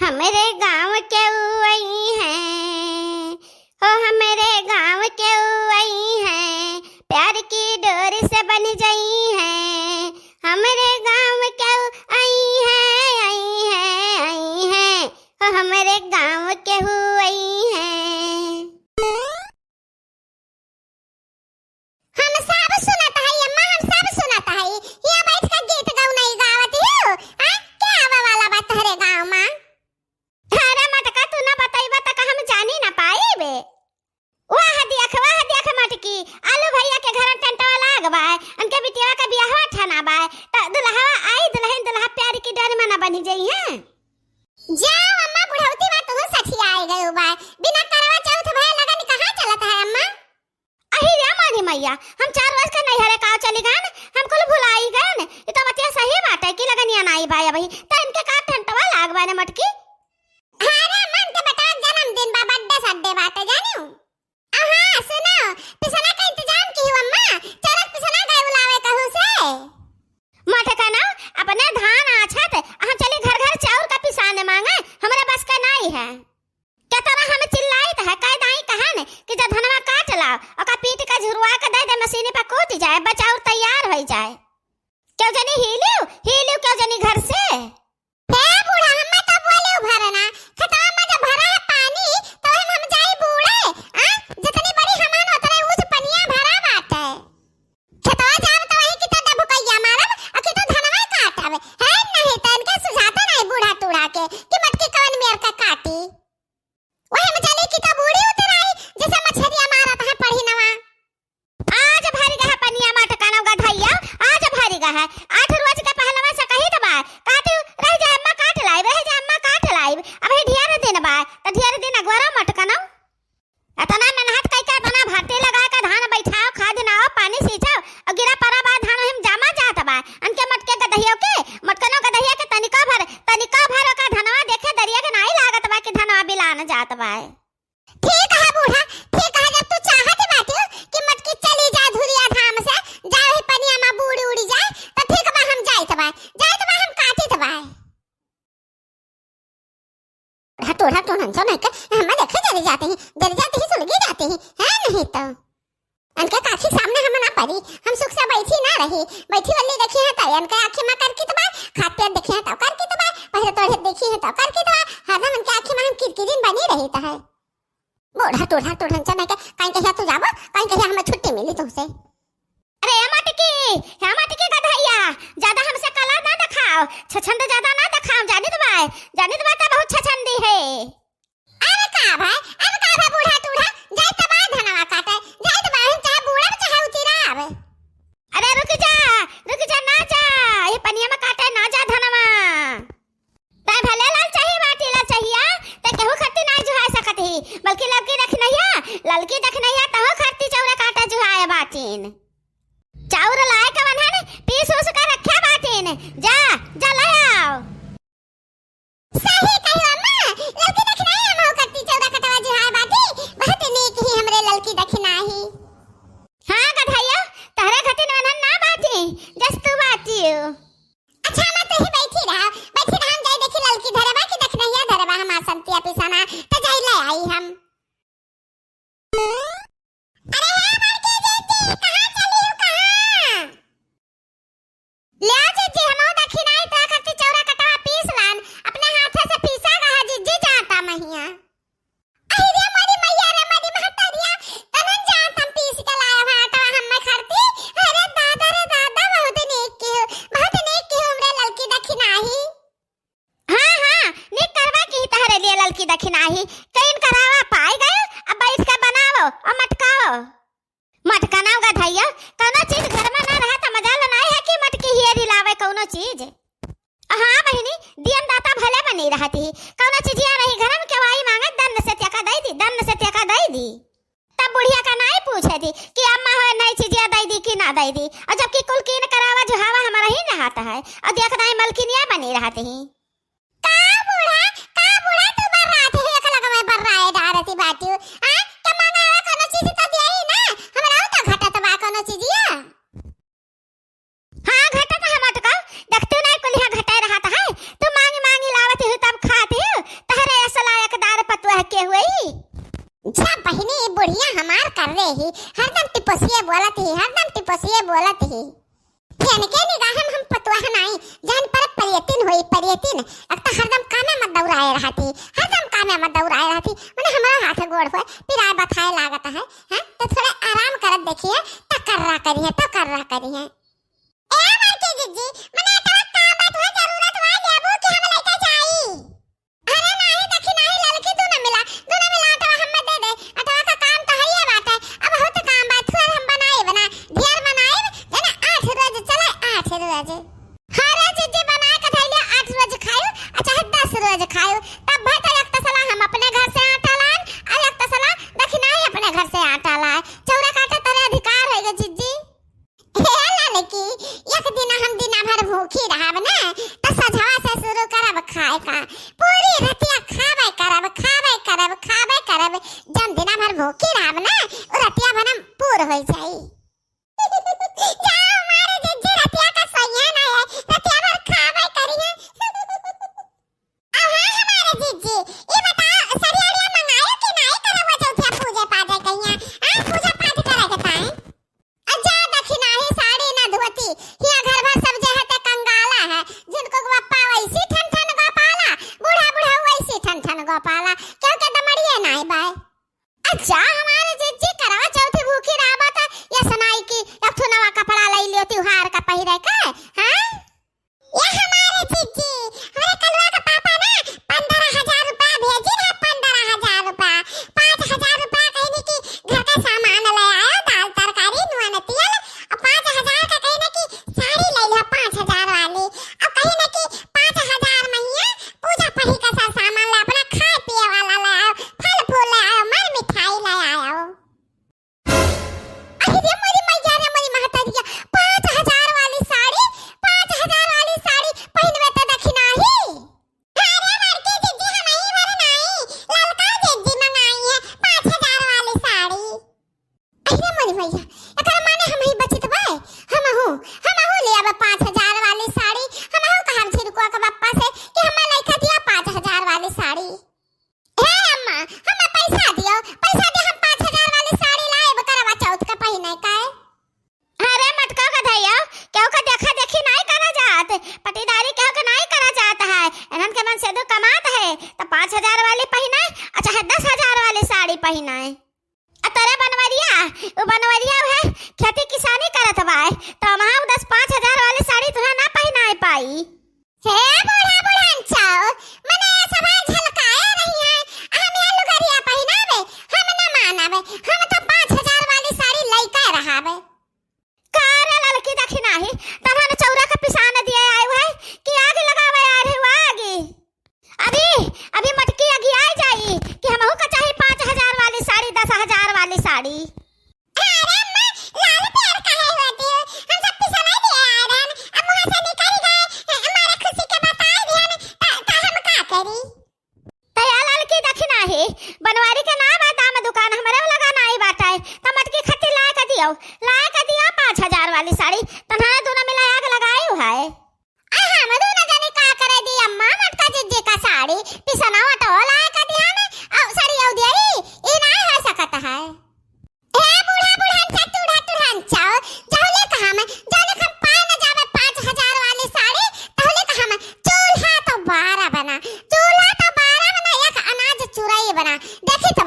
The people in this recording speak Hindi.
हमारे गांव के वही हैं, हो हमारे गांव के वही हैं, प्यार की डोर से बन गई हैं। हमारे गांव के आई हैं, आई हैं, आई हैं, हो हमारे गांव के वही हैं। हम सब सुनत है अम्मा, हम सब सुनत है। यहाँ बैठ के गीत गाऊ नहीं गावत हो। क्या आवा वाला बात तहरे गांव में? अरे मटका तू ना बताइबा त हम जानी ना पाईबे। वाह देख मटकी, आलू भैया के घर टेंटवा लागबा, उनके बिटिया का बियाह ठाना बा, त दुल्हा आई दुल्हन दुल्हा प्यार की डोर में ना बनी जाई है। जाओ अम्मा, बुढ़ौती बात तू सचिया आई गयो बा। बिना करवा चौथ भय लगन कहां चलत है अम्मा? अही रे मानी मैया, हम 4 वर्ष का नहीं हरे का चली गन, हम कुल भुलाई गन। ये तो बतिया सही बात है कि लगनिया नाई बा भाई, त इनके का टेंटवा लागबा ने मटकी। अरे मन के बता, जन्मदिन बा, बर्थडे सड्डे बात है जानियो। हां सुनो, पिसना का इंतजाम की हो अम्मा, चरक पिसना गए बुलावे कहू से। मटे का ना अपने धान आछत हम चली घर घर चाउर का पिसाने मांगे, हमारे बस का नहीं है। क्या तरह हमें चिल्लाई त है काय दाई कहन कि जब धनवा काट लाओ और का पीट का झुरवा के दे दे मशीन पे कूट जाए, बचाउर तैयार हो जाए। क्यों जनी हिलियो क्यों जनी घर से? हे बूढ़ा, हम तो बोले भरना खतवा में जब भरा है पानी तो हम जाई बूढ़े। जितनी बड़ी हमान उतरे उस पनिया भरा बात है। खतवा जाव तो वही कितना दबुकैया मारब और कितना धनवा काटब है। नहीं तो इनके सुझाता नहीं बूढ़ा टूढ़ा के कि मटकी कवन मेर का काटी। वही में चली कि तो बूढ़ी उतर आई जैसे मछलियां मारत है पढ़ी नवा। आज भरी गया पनिया मटका ना गधैया, आज भरी गया 8 रोज के पहलवा से कही दबा काटी रह जा अम्मा, काट लाई रह जा अम्मा, काट लाई। अब हे ढेर दिन बा त ढेर दिन अगवारा मटका ना अतना मेहनत कई का तना भाटे लगा के धान बैठाओ, खाद नाओ, पानी सींचो और गिरा परा बा धान हम जामा जात बा। अनके मटके गधैया के मटकनो गधैया के तनिका भर का धनवा देखे दरिया के नहीं लागत बा कि धनवा बिलान जात बा। ठीक है बूढ़ा, ठीक है, जब तू चाहत बाटी कि मटकी चली जा धुरिया धाम से, जाओ ही पनिया में बूढ़ी उड़ी जाए तो ठीक बा, हम जाइत बा हम काटित बा। हटो नंसो नहीं के हम देखे चली जाते ही सुलगी जाते हैं नहीं तो अनके काखी सामने हम ना पड़ी, हम सुख से बैठी ना रही। बैठी वाली देखी है तो अनके आंखें में करके तो बा, खात पे देखी है तो करके तो बा, पहले तोड़े देखी है तो करके तो बा, हरदम उनके आंखें में हम किरकिरीन बनी रही तो है। बूढ़ा टूढ़ा नहीं के कहीं कहिया तू जाबो, कहीं कहिया हमें छुट्टी मिली तुमसे। अरे मटकी गधैया, ज्यादा हमसे कला ना दिखाओ, छछंद ज्यादा ना दिखाओ, जानित बा का बहुत छछंदी है। अरे का भाई बूढ़ा टूढ़ा जाई त बा धनवा काटे, जाई त बा चाहे बूढ़ा चाहे उतिराव। अरे रुक जा ना जा, ये पनिया में काटे ना जा धनवा। तै भले लाल चाहिए बाटी लाल चाहिए त केहू खत्ती नहीं जुहा सकत ही, बल्कि ललकी देखनैया तहो खत्ती चौरा काटा जुहाए बाटीन। चाउर लाए के बनहन पीस उस के रखे बाटीन, जा ले आओ। सही कहियो अम्मा, ललकी देखनाई हम हो कत्ती चौरा कटवा जुहाए बाटी, बहुत नीक ही हमरे ललकी देखनाही। हां गधैया, तहरे घटिन बनहन ना बाटी, जस तू बाटियो। अच्छा मत ही बैठी रह हम जाई देखी ललकी धरबा की देखनैया धरबा हम आसंतिया पिसाना त जाई ले आई हम। अरे हे मरके जेती कहां चली हो कहां? ले आ जीजी, हम देखी नहीं तो कत्ती चौरा कटवा पीस लान, अपने हाथ से पीसा गा जीजी जाता महिया। अहि रे मारी मैया रे मारी महतरिया, तनन जात हम पीस के लाया है आटा हम में खरती। अरे दादा बहुत नीक की हमरे ललकी देखी नाही। हां नीक करवा की तहरे लिए ललकी देखी नाही, कइन करावा पाई गए। अब बैठ के बनाओ और मटका ना गधैया, कोनो चीज घर में ना रहा त मजा नहीं है कि मटकी हियरी लावे कोनो चीज। हां बहिनी, दियन दाता भले बनी रहती, कोनो चीज या नहीं घर में केवाई मांगे दन से त्यका दई दी। तब बुढ़िया का नहीं पूछे थी कि अम्मा हो नई चीज या दई दी कि ना दई दी, और जबकि कुल कीन करावा जुहावा हमारा ही नहाता है और देख दाई मलकिनिया बनी रहती। का बूढ़ा तू बर्रा थे एक लगा में बर्रा है डारती बाटियो। के मांगावा कोनो चीज तो देई ना, हमरा तो घटत बा कोनो चीजिया। हां घटत है मटका, देख तू नहीं कुलिया घटाई रहत है, तू मांगी लावत हो तब खाती हो, हरदम टिपोसिए बोलत ही फेन के निगाह हम पतवा नहीं जान पर परियतिन एक तो हरदम कामे मत दौड़ाए रहती माने हमारा हाथ गोड़ पर पिराय बथाए लागत है हैं तो थोड़ा आराम करत देखिए तकर्रा करिए ए मारके जीजी मने तो काम बात हो जरूरत हो लेबू कि हम लेके जाई अरे नहीं देखी नहीं लड़की तू न मिला तो हम दे दे अटवा का काम तो है ये बात है अब हो तो काम बात थोड़ा हम बना ढेर बनाए जना 8 रोज चले 8 रोज हरे जीजी बनाए के थैले 8 रोज खायो चाहे 10 रोज खायो तब भर तो एक तसला हम अपने घर से आटा लान और एक तसला देखी नहीं अपने घर से आटा लाए चौरा काटे तेरे अधिकार है गे जीजी हे लड़की एक दिन हम दिन भर भूखी रहब ना त सझवा से शुरू करब खाए का पूरी रतिया खाबे करब जब दिन भर भूखी रहब ना ओ रतिया भर पूर हो जाई जाओ मारे जीजी रतिया का सोइया ना है रतिया भर खाबे करिए अब हमारे जीजी ये बताओ सरियाड़िया मंगायो कि नहीं करब चौथिया पूजा पाठ कहिया पूजा पाठ करे के ताई अच्छा दक्षिणा ही साड़ी न धोती हिया घर भर सब जे हते कंगाला है जिनको गप्पा वैसी ठन गोपाला बूढ़ा वैसी ठन गोपाला क्यों के दमड़िए नहीं बाय अच्छा हमारे जीजी करवा चौथी भूखी रहबा त या सनाई की एक ठो नवा कपड़ा लई लियो त्योहार का पहिरे के हां ये हमारे जीजी हमारे कलवा का पापा ना 15000 रुपया भेजी है 15000 रुपया 5000 रुपया कहने की घर का सामान ले आया दाल तरकारी नुआन तेल और 5000 का कहने की साड़ी ले लिया 5000 वाली और कहने की 5000 मैया पूजा पही का सामान ले अपना खाए पिए वाला ले आओ फल फूल ले आओ मर मिठाई ले आओ अरे मोरी मैया रे मोरी महता दिया 5000 वाली साड़ी पहनवे तो दक्षिणा ही अरे मारके जीजी हम ही भर नहीं ललका जीजी मंगाई है 5000 वाली साड़ी अरे मोरी मैया एकरा माने हम ही बचत बाय हम ले अब 5000 वाली साड़ी हम कहब छिरकुआ के पप्पा से कि हम लइका दिया 5000 वाली साड़ी हे अम्मा हमें पैसा दे हम 5000 वाली साड़ी लाए करवा चौथ का पहिने का अरे मटका का धैया क्यों का देखी नहीं करा जात पटीदारी क्यों का नहीं करा जाता है इनन के मन से दो कमात है तो 5000 वाली पहिना अच्छा है 10000 वाली साड़ी पहिना है अतरे बनवरिया है खेती किसानी करत बाय तो हम 10-5000 वाली साड़ी तुहा ना पहिनाए पाई हे बूढ़ा चाओ मने सभा झलकाए नहीं है हम ये लुगरिया पहिनावे हम ना मानावे हम तो 5000 वाली साड़ी लइका रहावे कारे लड़की दक्षिणा ही तथा ने चौरा का पिसान दिए आए है कि आगे लगावे आ रहे हो आगे अभी मटकी आगे आ जाई कि हमहू का चाहिए 5000 वाली साड़ी 10000 वाली साड़ी अरे अम्मा लाल प्यार काहे होती हम सब पिसान दिए आ रहन अब वहां से निकल गए हमारे खुशी के बताए दिहन ता हम का करी तया लड़की दक्षिणा ही बनवारी के नाम है दाम दुकान हमरे लगा नहीं बाटाए त मटकी खत्ती लाए का दिया 5000 वाली साड़ी तन्हारा दोनों मिला आग लगाई है हम दोनों जने का करे दी अम्मा मटका जीजी का साड़ी पिसना तो लाए का दिया ना अब साड़ी आउ दिया ई ना हो सकता है हे बूढ़ा चाओ जाले कहा मैं जाने हम पाए न जावे 5000 वाली साड़ी तहले कहा मैं चूल्हा तो 12 बना एक अनाज चुराई बना देखी तो